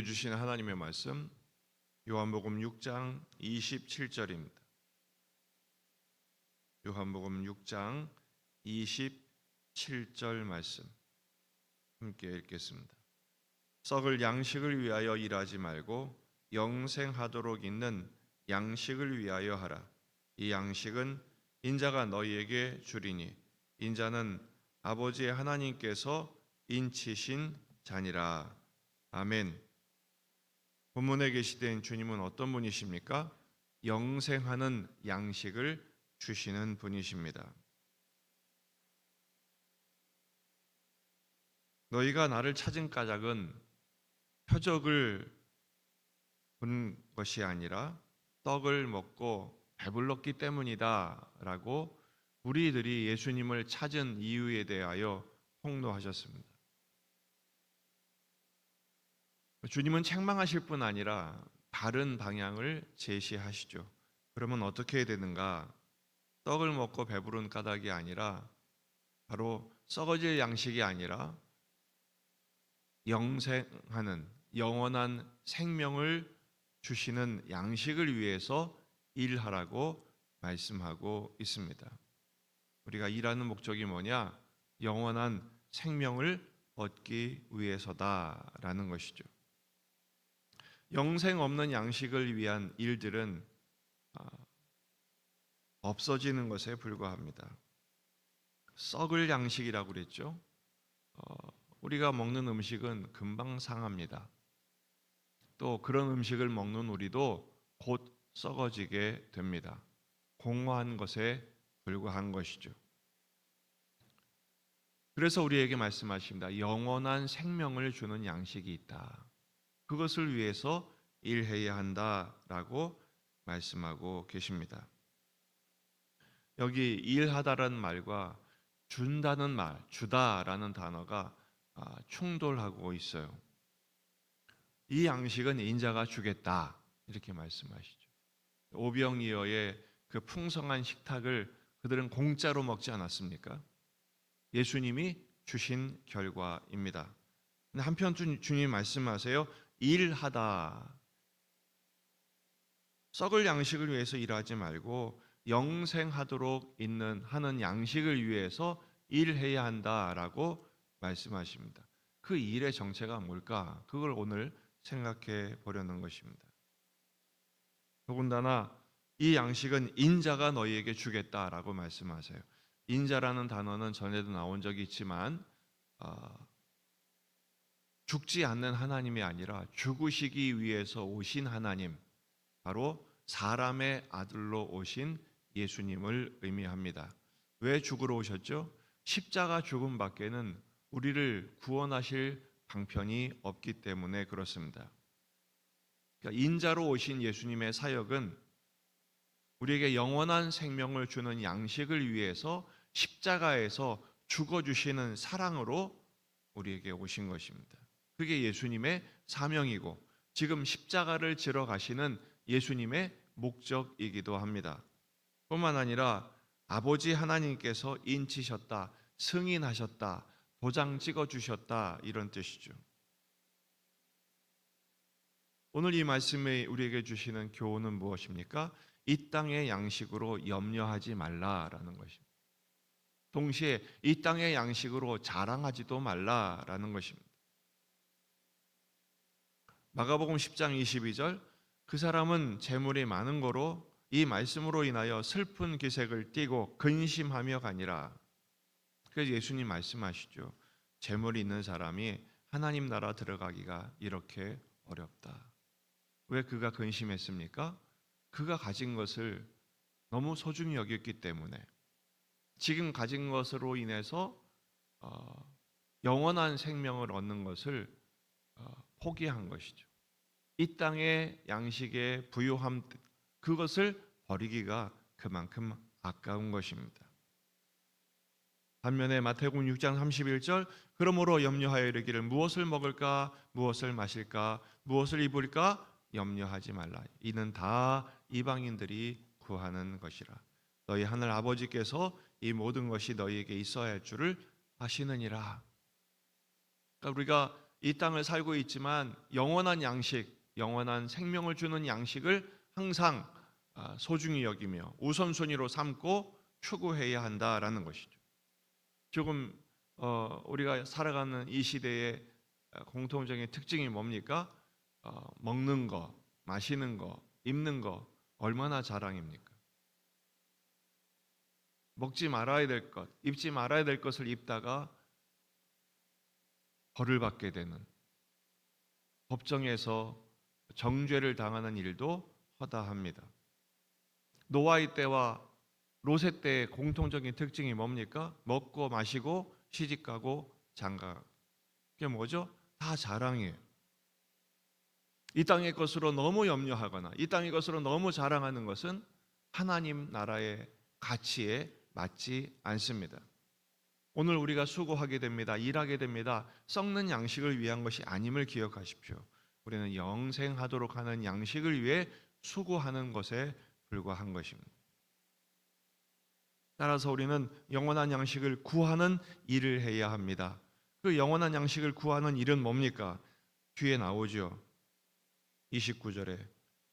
우리에게 주시는 하나님의 말씀 요한복음 6장 27절입니다. 요한복음 6장 27절 말씀 함께 읽겠습니다. 썩을 양식을 위하여 일하지 말고 영생하도록 있는 양식을 위하여 하라. 이 양식은 인자가 너희에게 주리니 인자는 아버지 하나님께서 인치신 자니라. 아멘. 본문에 계시된 주님은 어떤 분이십니까? 영생하는 양식을 주시는 분이십니다. 너희가 나를 찾은 까닭은 표적을 본 것이 아니라 떡을 먹고 배불렀기 때문이다 라고 우리들이 예수님을 찾은 이유에 대하여 폭로하셨습니다. 주님은 책망하실 뿐 아니라 바른 방향을 제시하시죠. 그러면 어떻게 해야 되는가? 떡을 먹고 배부른 까닭이 아니라 바로 썩어질 양식이 아니라 영생하는 영원한 생명을 주시는 양식을 위해서 일하라고 말씀하고 있습니다. 우리가 일하는 목적이 뭐냐? 영원한 생명을 얻기 위해서다라는 것이죠. 영생 없는 양식을 위한 일들은 없어지는 것에 불과합니다. 썩을 양식이라고 그랬죠. 우리가 먹는 음식은 금방 상합니다. 또 그런 음식을 먹는 우리도 곧 썩어지게 됩니다. 공허한 것에 불과한 것이죠. 그래서 우리에게 말씀하십니다. 영원한 생명을 주는 양식이 있다. 그것을 위해서 일해야 한다라고 말씀하고 계십니다. 여기 일하다라는 말과 준다는 말, 주다라는 단어가 충돌하고 있어요. 이 양식은 인자가 주겠다 이렇게 말씀하시죠. 오병이어의 그 풍성한 식탁을 그들은 공짜로 먹지 않았습니까? 예수님이 주신 결과입니다. 한편 주님이 말씀하세요. 일하다. 썩을 양식을 위해서 일하지 말고 영생하도록 하는 양식을 위해서 일해야 한다라고 말씀하십니다. 그 일의 정체가 뭘까? 그걸 오늘 생각해 보려는 것입니다. 더군다나 이 양식은 인자가 너희에게 주겠다라고 말씀하세요. 인자라는 단어는 전에도 나온 적이 있지만 죽지 않는 하나님이 아니라 죽으시기 위해서 오신 하나님, 바로 사람의 아들로 오신 예수님을 의미합니다. 왜 죽으러 오셨죠? 십자가 죽음 밖에는 우리를 구원하실 방편이 없기 때문에 그렇습니다. 그러니까 인자로 오신 예수님의 사역은 우리에게 영원한 생명을 주는 양식을 위해서 십자가에서 죽어주시는 사랑으로 우리에게 오신 것입니다. 그게 예수님의 사명이고 지금 십자가를 지러 가시는 예수님의 목적이기도 합니다. 뿐만 아니라 아버지 하나님께서 인치셨다, 승인하셨다, 도장 찍어주셨다 이런 뜻이죠. 오늘 이 말씀에 우리에게 주시는 교훈은 무엇입니까? 이 땅의 양식으로 염려하지 말라라는 것입니다. 동시에 이 땅의 양식으로 자랑하지도 말라라는 것입니다. 마가복음 10장 22절 그 사람은 재물이 많은 거로 이 말씀으로 인하여 슬픈 기색을 띠고 근심하며 가니라. 그래서 예수님 말씀하시죠. 재물이 있는 사람이 하나님 나라 들어가기가 이렇게 어렵다. 왜 그가 근심했습니까? 그가 가진 것을 너무 소중히 여겼기 때문에 지금 가진 것으로 인해서 영원한 생명을 얻는 것을 포기한 것이죠. 이 땅의 양식의 부요함 그것을 버리기가 그만큼 아까운 것입니다. 반면에 마태복음 6장 31절 그러므로 염려하여 이르기를 무엇을 먹을까 무엇을 마실까 무엇을 입을까 염려하지 말라. 이는 다 이방인들이 구하는 것이라. 너희 하늘 아버지께서 이 모든 것이 너희에게 있어야 할 줄을 아시느니라. 그러니까 우리가 이 땅을 살고 있지만 영원한 양식, 영원한 생명을 주는 양식을 항상 소중히 여기며 우선순위로 삼고 추구해야 한다라는 것이죠. 조금 우리가 살아가는 이 시대의 공통적인 특징이 뭡니까? 먹는 거, 마시는 거, 입는 거 얼마나 자랑입니까? 먹지 말아야 될 것, 입지 말아야 될 것을 입다가 벌을 받게 되는, 법정에서 정죄를 당하는 일도 허다합니다. 노아의 때와 롯의 때의 공통적인 특징이 뭡니까? 먹고 마시고 시집가고 장가. 그게 뭐죠? 다 자랑이에요. 이 땅의 것으로 너무 염려하거나 이 땅의 것으로 너무 자랑하는 것은 하나님 나라의 가치에 맞지 않습니다. 오늘 우리가 수고하게 됩니다. 일하게 됩니다. 썩는 양식을 위한 것이 아님을 기억하십시오. 우리는 영생하도록 하는 양식을 위해 수고하는 것에 불과한 것입니다. 따라서 우리는 영원한 양식을 구하는 일을 해야 합니다. 그 영원한 양식을 구하는 일은 뭡니까? 뒤에 나오죠. 29절에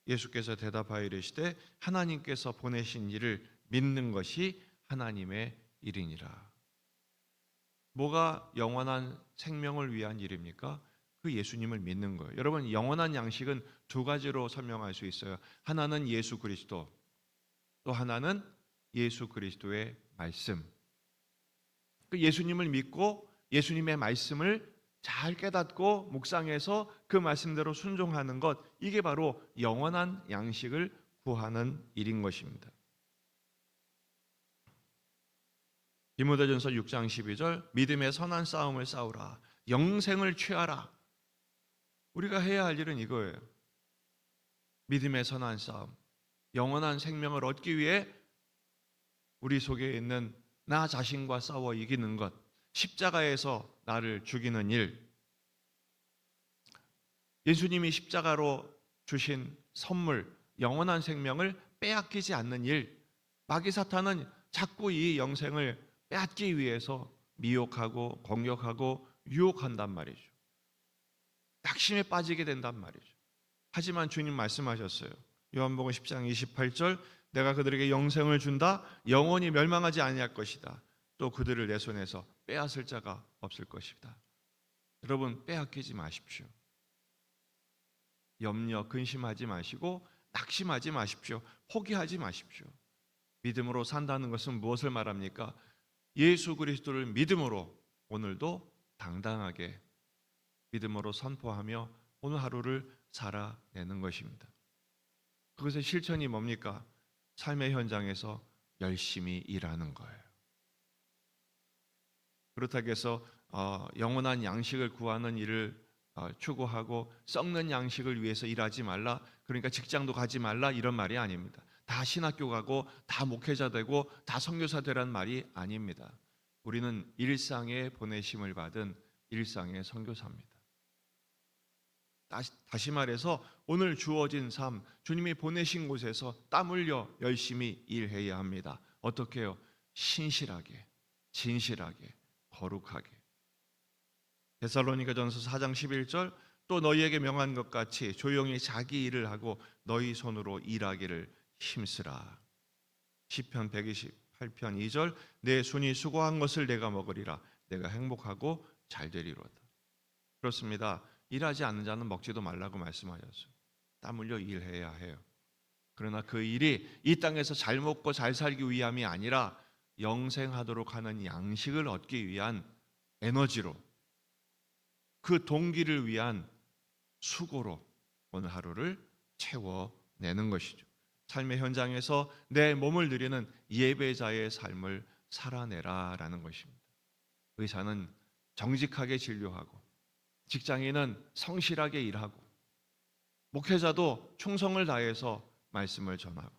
예수께서 대답하여 이르시되 하나님께서 보내신 이를 믿는 것이 하나님의 일이니라. 뭐가 영원한 생명을 위한 일입니까? 그 예수님을 믿는 거예요. 여러분, 영원한 양식은 두 가지로 설명할 수 있어요. 하나는 예수 그리스도, 또 하나는 예수 그리스도의 말씀. 그 예수님을 믿고 예수님의 말씀을 잘 깨닫고 묵상해서 그 말씀대로 순종하는 것, 이게 바로 영원한 양식을 구하는 일인 것입니다. 디모데전서 6장 12절 믿음의 선한 싸움을 싸우라 영생을 취하라. 우리가 해야 할 일은 이거예요. 믿음의 선한 싸움, 영원한 생명을 얻기 위해 우리 속에 있는 나 자신과 싸워 이기는 것, 십자가에서 나를 죽이는 일, 예수님이 십자가로 주신 선물, 영원한 생명을 빼앗기지 않는 일. 마귀 사탄은 자꾸 이 영생을 빼앗기 위해서 미혹하고 공격하고 유혹한단 말이죠. 낙심에 빠지게 된단 말이죠. 하지만 주님 말씀하셨어요. 요한복음 10장 28절 내가 그들에게 영생을 준다. 영원히 멸망하지 아니할 것이다. 또 그들을 내 손에서 빼앗을 자가 없을 것이다. 여러분, 빼앗기지 마십시오. 염려, 근심하지 마시고 낙심하지 마십시오. 포기하지 마십시오. 믿음으로 산다는 것은 무엇을 말합니까? 예수 그리스도를 믿음으로 오늘도 당당하게 믿음으로 선포하며 오늘 하루를 살아내는 것입니다. 그것의 실천이 뭡니까? 삶의 현장에서 열심히 일하는 거예요. 그렇다고 해서 영원한 양식을 구하는 일을 추구하고 썩는 양식을 위해서 일하지 말라, 그러니까 직장도 가지 말라, 이런 말이 아닙니다. 다 신학교 가고 다 목회자 되고 다 선교사 되라는 말이 아닙니다. 우리는 일상에 보내심을 받은 일상의 선교사입니다. 다시 말해서 오늘 주어진 삶, 주님이 보내신 곳에서 땀 흘려 열심히 일해야 합니다. 어떻게 해요? 신실하게, 진실하게, 거룩하게. 데살로니가전서 4장 11절 또 너희에게 명한 것 같이 조용히 자기 일을 하고 너희 손으로 일하기를 힘쓰라. 시편 128편 2절 내 손이 수고한 것을 내가 먹으리라. 내가 행복하고 잘 되리로다. 그렇습니다. 일하지 않는 자는 먹지도 말라고 말씀하셨어요. 땀 흘려 일해야 해요. 그러나 그 일이 이 땅에서 잘 먹고 잘 살기 위함이 아니라 영생하도록 하는 양식을 얻기 위한 에너지로, 그 동기를 위한 수고로 오늘 하루를 채워내는 것이죠. 삶의 현장에서 내 몸을 드리는 예배자의 삶을 살아내라라는 것입니다. 의사는 정직하게 진료하고, 직장인은 성실하게 일하고, 목회자도 충성을 다해서 말씀을 전하고,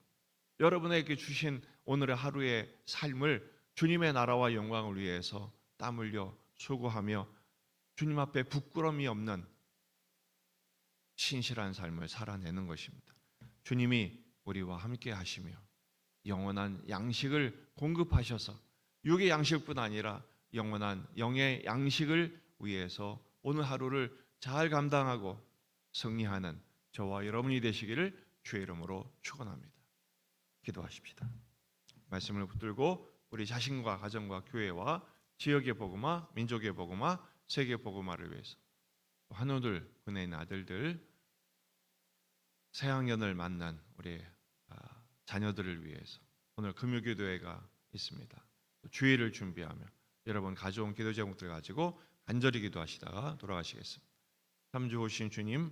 여러분에게 주신 오늘의 하루의 삶을 주님의 나라와 영광을 위해서 땀 흘려 수고하며 주님 앞에 부끄러움이 없는 신실한 삶을 살아내는 것입니다. 주님이 우리와 함께 하시며 영원한 양식을 공급하셔서 육의 양식뿐 아니라 영원한 영의 양식을 위해서 오늘 하루를 잘 감당하고 승리하는 저와 여러분이 되시기를 주의 이름으로 축원합니다. 기도하십시다. 말씀을 붙들고 우리 자신과 가정과 교회와 지역의 복음화, 민족의 복음화, 세계 복음화를 위해서 한우들 군에 있는 아들들 새학년을 만난 우리 자녀들을 위해서 오늘 금요기도회가 있습니다. 주일을 준비하며 여러분 가져온 기도 제목들 가지고 간절히 기도하시다가 돌아가시겠습니다. 참 좋으신 주님,